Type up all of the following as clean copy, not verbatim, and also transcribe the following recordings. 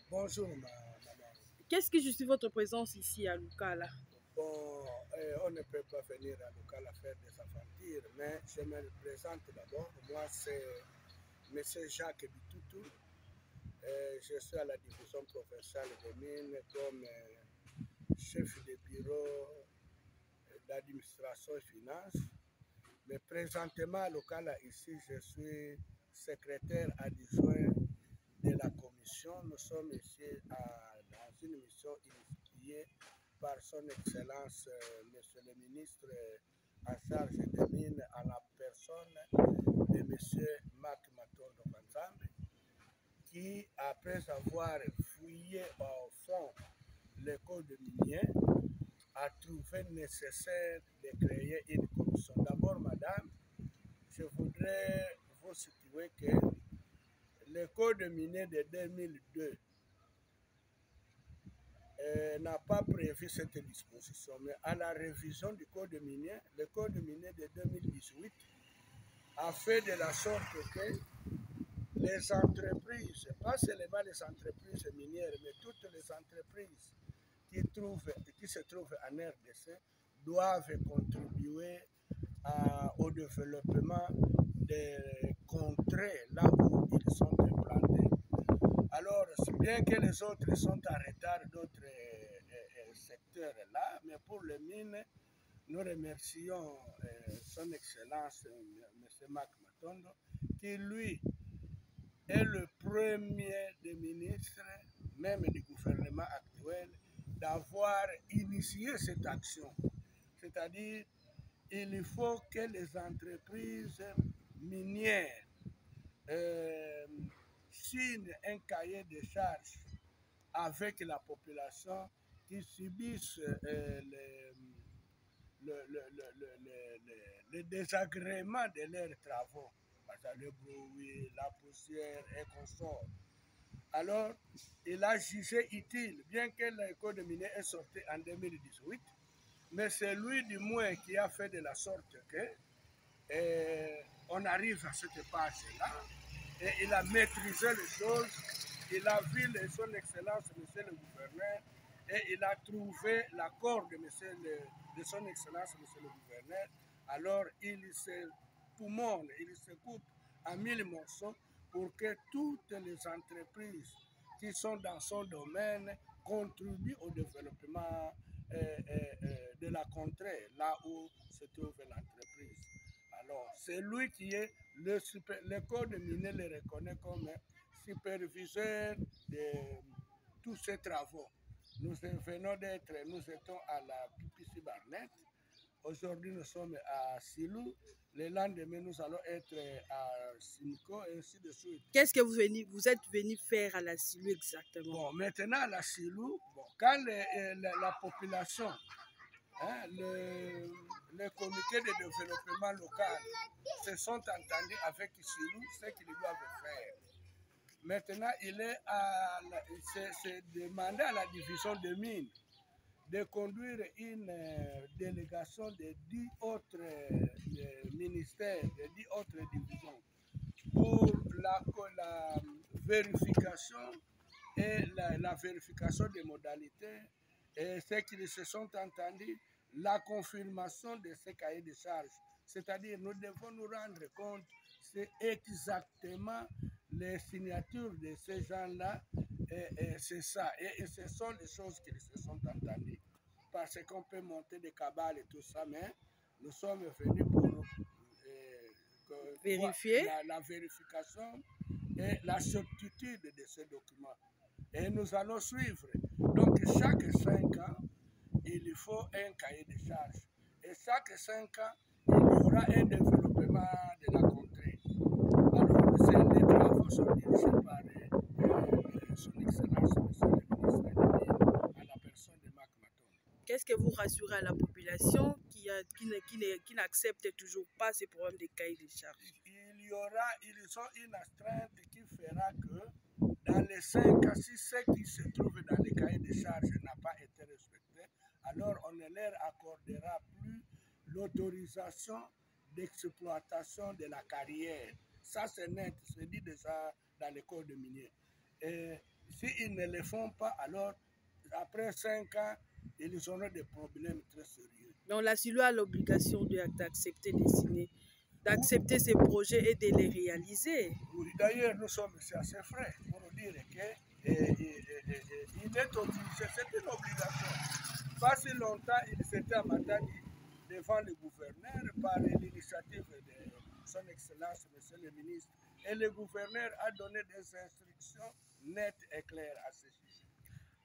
Bonjour, madame. Qu'est-ce qui justifie votre présence ici à Lukala? Bon, on ne peut pas venir à Lukala faire des aventures, mais je me présente d'abord. Moi, c'est M. Jacques Bitutu. Je suis à la division provinciale des mines comme chef de bureau d'administration et finances. Mais présentement à Lukala, ici, je suis secrétaire adjoint de la commission. Nous sommes ici dans une mission initiée par son Excellence, Monsieur le ministre en charge des mines, à la personne de Monsieur Mac Matondo Kanzambe, qui, après avoir fouillé au fond les codes miniers, a trouvé nécessaire de créer une commission. D'abord, madame, je voudrais vous situer que le code minier de 2002 n'a pas prévu cette disposition, mais à la révision du code minier, le code minier de 2018 a fait de la sorte que les entreprises, pas seulement les entreprises minières, mais toutes les entreprises qui se trouvent en RDC doivent contribuer au développement des contrées là où ils sont implantés. Alors, bien que les autres sont en retard, d'autres secteurs là, mais pour les mines, nous remercions son Excellence M. Mac Matondo, qui lui est le premier des ministres, même du gouvernement actuel, d'avoir initié cette action. C'est-à-dire, il faut que les entreprises minières signent un cahier de charges avec la population qui subissent le désagrément de leurs travaux, le bruit, la poussière et consorts. Alors, il a jugé utile, bien que le code minier est sorti en 2018, mais c'est lui du moins qui a fait de la sorte que on arrive à cette page-là, et il a maîtrisé les choses, il a vu son Excellence, Monsieur le Gouverneur, et il a trouvé l'accord de son Excellence, Monsieur le Gouverneur. Alors, il se poumonne, il se coupe en 1000 morceaux pour que toutes les entreprises qui sont dans son domaine contribuent au développement de la contrée, là où se trouve l'entreprise. Alors, c'est lui qui est le code minier le reconnaît comme superviseur de tous ces travaux. Nous venons d'être, nous étions à la PPC Barnett. Aujourd'hui, nous sommes à Silou. Le lendemain, nous allons être à Simcoe et ainsi de suite. Qu'est-ce que vous êtes venu faire à la Silou exactement? Bon, maintenant à la Silou, bon, quand la population, hein, le comité de développement local se sont entendus avec Silou, ce qu'ils doivent faire. Maintenant, c'est demandé à la division des mines de conduire une délégation de 10 autres ministères, de 10 autres divisions pour la vérification et la vérification des modalités et ce qu'ils se sont entendus, la confirmation de ce cahier de charges. C'est-à-dire, nous devons nous rendre compte, c'est exactement les signatures de ces gens-là, et c'est ça. Et ce sont les choses qu'ils se sont entendues. Parce qu'on peut monter des cabales et tout ça, mais nous sommes venus pour vérifier la vérification et la certitude de ces documents. Et nous allons suivre. Donc, chaque 5 ans, il faut un cahier de charges. Et chaque 5 ans, il y aura un développement de la contrée. Alors, les travaux sont dirigés par son Excellence, Monsieur le ministre des Mines, à la personne de Mac Matondo. Qu'est-ce que vous rassurez à la population qui n'accepte toujours pas ces problèmes de cahier de charges? Ils ont une astreinte qui fera que dans les 5 ans, si ce qui se trouve dans les cahiers de charges n'a pas été respecté, alors on ne leur accordera plus l'autorisation d'exploitation de la carrière. Ça, c'est net, c'est dit déjà dans les codes miniers. Et S'ils ne le font pas, alors après 5 ans, ils auront des problèmes très sérieux. Donc la SILU a l'obligation d'accepter de signer, d'accepter ces projets et de les réaliser. Oui, d'ailleurs, nous sommes assez frais pour dire que il est obligé, c'est une obligation. Pas si longtemps, il s'était à Matadi devant le gouverneur par l'initiative de son Excellence, Monsieur le ministre. Et le gouverneur a donné des instructions nettes et claires à ce sujet.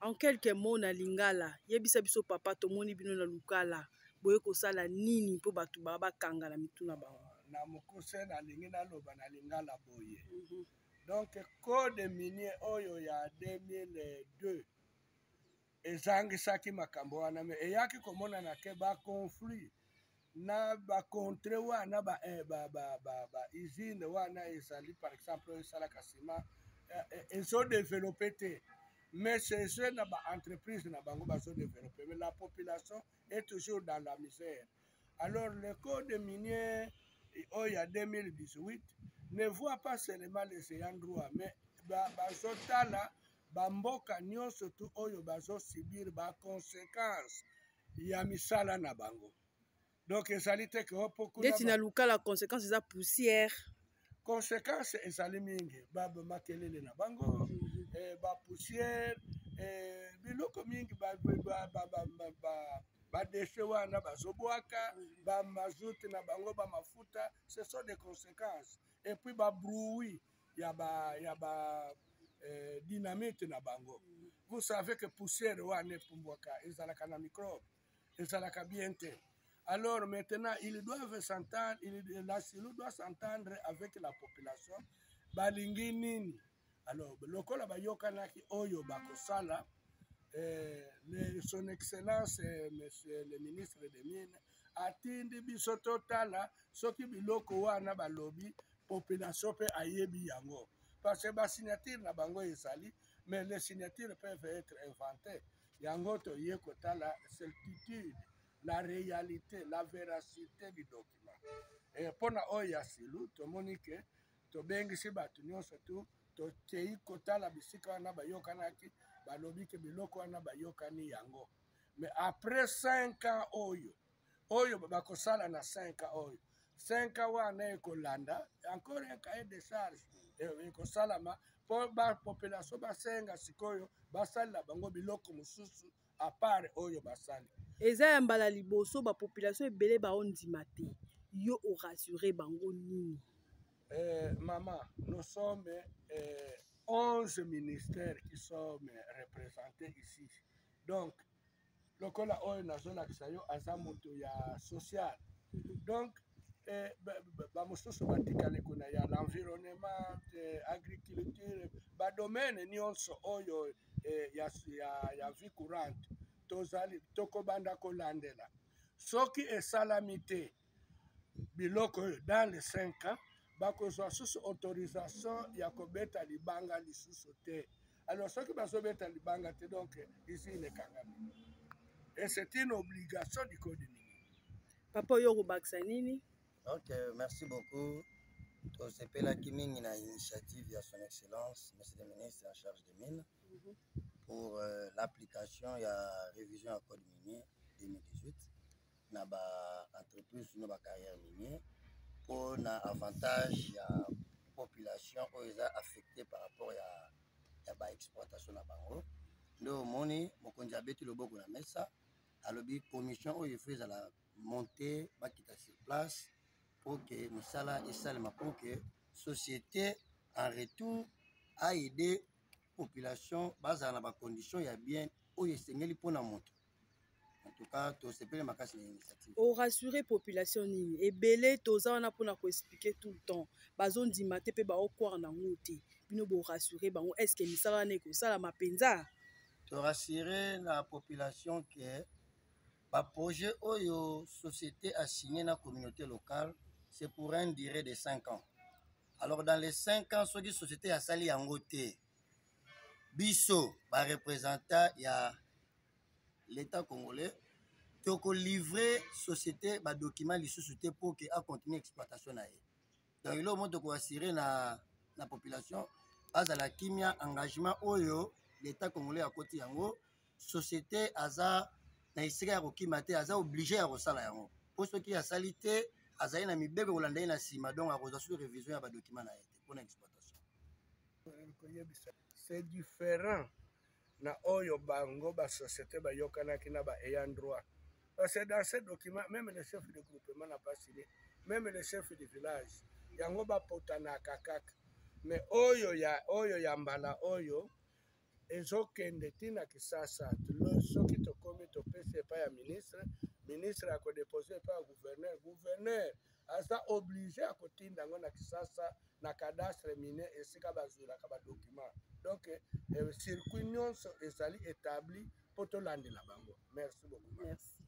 En quelques mots na lingala, yebisa biso papa tomoni bino na lukala, boye kosala nini po batu bakanga na mituna bango. Na mukuse na lingi na loba na lingala boye. Donc code minier oyo ya 2002 ezangisaki makambo wana me eyaki komonana ke ba conflit na ba contre wana ba usine wana ezali par exemple esalaka nsima ezodeveloppe te. Mais c'est ceux na ba entreprise na bango bazodeveloppe. Mais la population est toujours dans la misère. Alors le code minier oya 2018 ne voit pas seulement les ayants droit, mais bazotala bamboka nyonso tu oyo bazosibir baconséquence ya misala na bango. Donc ezali te ke opokuna ndeti na lukala conséquence eza poussière. Conséquence ezali mingi makelele na bango poussière biloko mingi badeshe wana bazobwaka bamazoute na bango bamafuta, ce sont des conséquences. Et puis babroui ya ba dynamite na bango. Vous savez que poussière wana epumbwaka ezalaka na microbe, ezalaka bien te. Alors maintenant, ils doivent s'entendre, la SILU doit s'entendre avec la population. Balingi nini. Alors, lokola bayokanaki oyo bakosala, son Excellence, Monsieur le ministre des Mines, atindi biso totala, soki biloko wana balobi, population pe ayebi yango. Parce que ba signature na bango ezali, mais les signatures peuvent être inventées. Yango to yekotala certitude, la réalité, la véracité du document. Et pour na oya SILU, tomoni ke tobengisi bato nyonso tu tokei kotala bisika wana bayokanaki balobi ke biloko wana bayokani yango. Mais après 5 ans oyo bakosala na 5 ans oyo 5 ans wana ekolanda encore un cahier de charge ekosalama po ba population basenga sikoyo basalela bango biloko mosusu à part oyo basali. Eza ya mbala liboso ba population ebele baondima te, yo orassuré bango nini? Maman, nous sommes 11 ministères qui sont représentés ici. Donc, le cola oil national aza moto ya social. Donc, bamosusu batikale kuna ya l'environnement, agriculture, domaine nyonso oyo ya vie courante. Tozali tokobanda kolandela. Soki esalami te biloko dans les 5 ans, bakozwa susu autorisation ya kobeta libanga lisusu te. Alors soki bazobeta libanga te, donc ici il est kangami. Et c'est une obligation du code minier. Papa Yoro Baksanini. Donc merci beaucoup. Tosepelaki mingi na initiative ya son excellence monsieur le ministre en charge des mines pour l'application ya révision ya code minier 2018 na ba entreprise no ba carrière minier pour na avantage ya population oyo eza affecté par rapport ya ba exploitation na bango. Ndo moni mokonzi abeti loboko na mesa alobi commission oyo faut ezala monter bakita sur place pour que misala esalema pour que société en retour a aidé population bazala na ba condition ya bien oyo esengeli mpona moto. En tout cas, tout c'est pas ma casse l'initiative. Au rassurer population nini et belé toza wana pona ko expliquer tout le temps. Bazon di maté pe ba okwa na ngoti. Bino bo rassurer bango est-ce que misala ne ko sala mapenza? To rassurer la population que ba projet oyo société a signé na communauté locale, c'est pour une durée de 5 ans. Alors dans les 5 ans, ce qui société a sali yango te. Biso ba représentant ya l'État congolais, toko livrer société ba document lisusu te pour que a continuer exploitation na ye. Donc là au moins toko assurer na population azala kimia engagement oyo l'État congolais à côté yango société aza na isika ya kokima te aza obligé ya kosala yango po soki asali te azali na mibeko kolanda ye na nsima donc akozwa soki révision ya badocument na ye te mpona exploitation. C'est différent na oyo bango basociété bayokanaki na ayant droit. Parce que dans ces documents, même le chef de groupement n'a pas signé, même le chef du village, yango bapotana kakaka. Mais oyo ya mbala oyo ezokende tina kisasa soki tokomi topesi epai ya ministre akodepose epai ya gouverneur aza obligé akotinda yango na kisasa na cadastre mine esika bazwilaka badocument. Donc circuit nyonso ezali établi po tolandela bango. Merci beaucoup. Merci.